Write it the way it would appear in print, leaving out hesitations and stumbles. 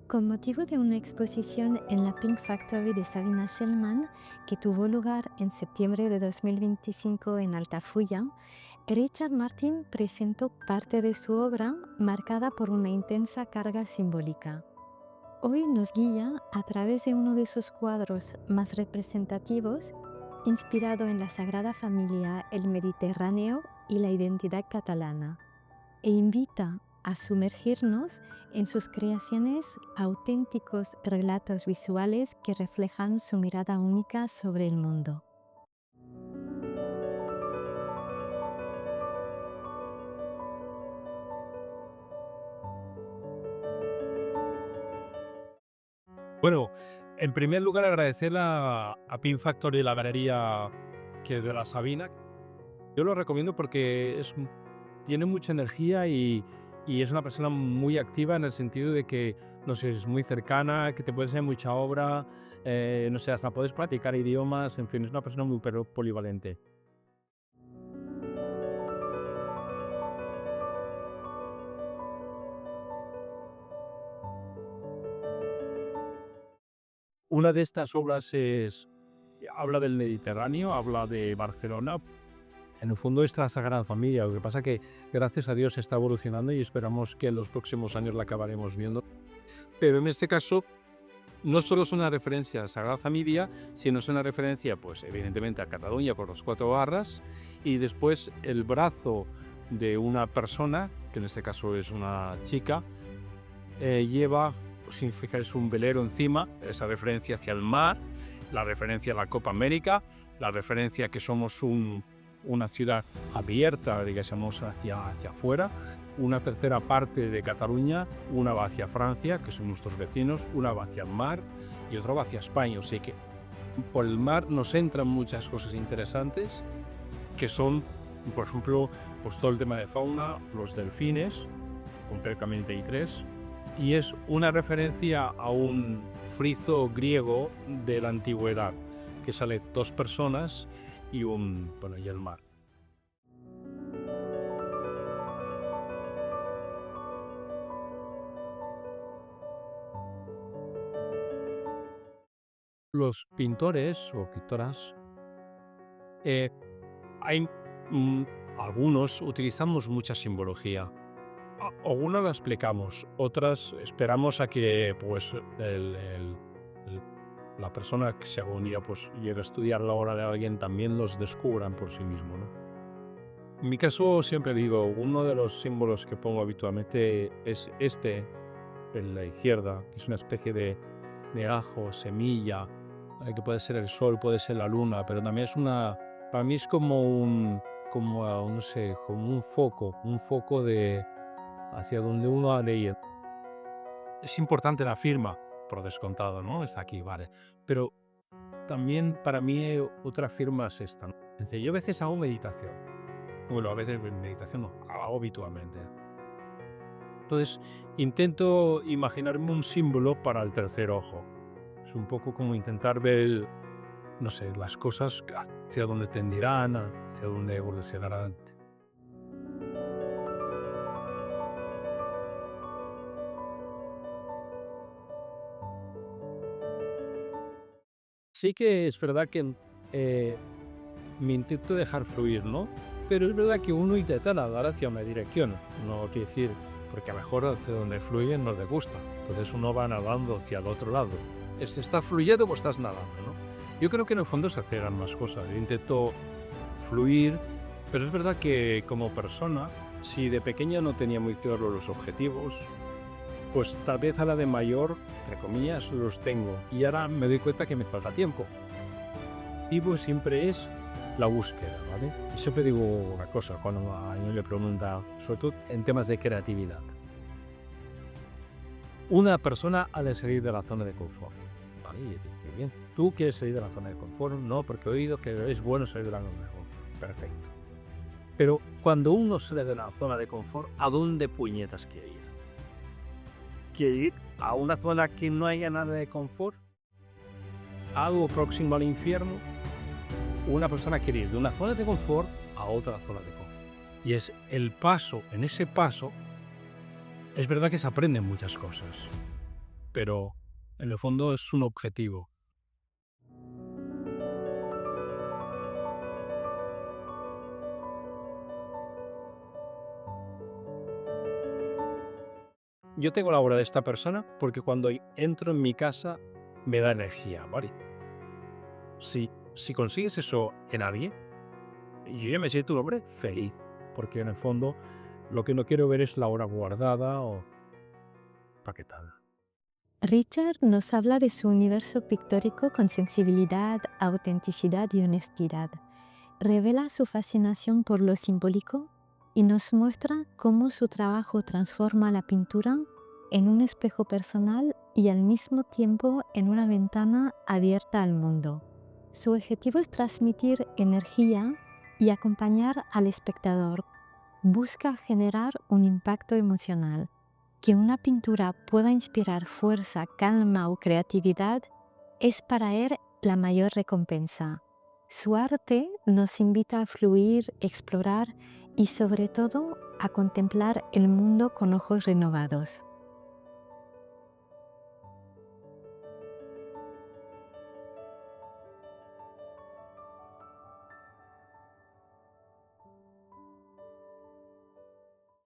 Con motivo de una exposición en la Pink Factory de Sabina Shellman, que tuvo lugar en septiembre de 2025 en Altafulla, Richard Martin presentó parte de su obra marcada por una intensa carga simbólica. Hoy nos guía a través de uno de sus cuadros más representativos, inspirado en la Sagrada Familia, el Mediterráneo y la identidad catalana, e invita a sumergirnos en sus creaciones auténticos relatos visuales que reflejan su mirada única sobre el mundo. Bueno, en primer lugar, agradecer a Pin Factory y la galería que es de la Sabina. Yo lo recomiendo porque tiene mucha energía y es una persona muy activa en el sentido de que, no sé, es muy cercana, que te puede enseñar mucha obra, no sé, hasta puedes practicar idiomas, en fin, es una persona muy polivalente. Una de estas obras habla del Mediterráneo, habla de Barcelona. En el fondo es la Sagrada Familia, lo que pasa que gracias a Dios está evolucionando y esperamos que en los próximos años la acabaremos viendo. Pero en este caso no solo es una referencia a Sagrada Familia, sino es una referencia, pues evidentemente a Cataluña por los cuatro barras y después el brazo de una persona, que en este caso es una chica, lleva, sin fijarse, un velero encima, esa referencia hacia el mar, la referencia a la Copa América, la referencia a que somos una ciudad abierta, digamos, hacia afuera, una tercera parte de Cataluña, una va hacia Francia, que son nuestros vecinos, una va hacia el mar y otra va hacia España. O sea que por el mar nos entran muchas cosas interesantes, que son, por ejemplo, pues todo el tema de fauna, los delfines, concretamente hay tres, y es una referencia a un friso griego de la antigüedad, que sale dos personas y el mar. Los pintores o pintoras, eh, hay mm, algunos utilizamos mucha simbología. Algunas la explicamos, otras esperamos a que pues el- la persona que se agonía pues llegue a estudiar la obra de alguien también los descubran por sí mismo, ¿no? En mi caso siempre digo, uno de los símbolos que pongo habitualmente es este, en la izquierda, que es una especie de ajo, semilla, que puede ser el sol, puede ser la luna, pero también para mí es como no sé, como un foco de hacia donde uno ha de ir. Es importante la firma, por descontado, ¿no? Está aquí, vale. Pero también para mí otra firma es esta, ¿no? Dice, yo a veces hago meditación. Bueno, a veces meditación no, hago habitualmente. Entonces, intento imaginarme un símbolo para el tercer ojo. Es un poco como intentar ver, no sé, las cosas hacia dónde tendirán, hacia dónde evolucionarán. Sí que es verdad que eh, me intento dejar fluir, ¿no? Pero es verdad que uno intenta nadar hacia una dirección, no quiere decir, porque a lo mejor hacia donde fluye no le gusta. Entonces uno va nadando hacia el otro lado. ¿Estás fluyendo o estás nadando, no? Yo creo que en el fondo se hacen ambas cosas. Yo intento fluir, pero es verdad que como persona, si de pequeña no tenía muy claros los objetivos, pues tal vez a la de mayor, entre comillas, los tengo. Y ahora me doy cuenta que me pasa tiempo. Y pues siempre es la búsqueda, ¿vale? Y siempre digo una cosa cuando a alguien le pregunta, sobre todo en temas de creatividad. Una persona ha de salir de la zona de confort, ¿vale? Y dice, "Muy bien, ¿tú quieres salir de la zona de confort? No, porque he oído que es bueno salir de la zona de confort. Perfecto. Pero cuando uno sale de la zona de confort, ¿a dónde puñetas quiere ir? ¿Quiere ir a una zona que no haya nada de confort? ¿Algo próximo al infierno? Una persona quiere ir de una zona de confort a otra zona de confort. Y es el paso, en ese paso, es verdad que se aprenden muchas cosas, pero en el fondo es un objetivo. Yo tengo la obra de esta persona porque cuando entro en mi casa me da energía, ¿vale? Si consigues eso en alguien, yo ya me siento un hombre feliz, porque en el fondo lo que no quiero ver es la obra guardada o paquetada. Richard nos habla de su universo pictórico con sensibilidad, autenticidad y honestidad. Revela su fascinación por lo simbólico y nos muestra cómo su trabajo transforma la pintura en un espejo personal y al mismo tiempo en una ventana abierta al mundo. Su objetivo es transmitir energía y acompañar al espectador. Busca generar un impacto emocional. Que una pintura pueda inspirar fuerza, calma o creatividad es para él la mayor recompensa. Su arte nos invita a fluir, explorar y sobre todo a contemplar el mundo con ojos renovados.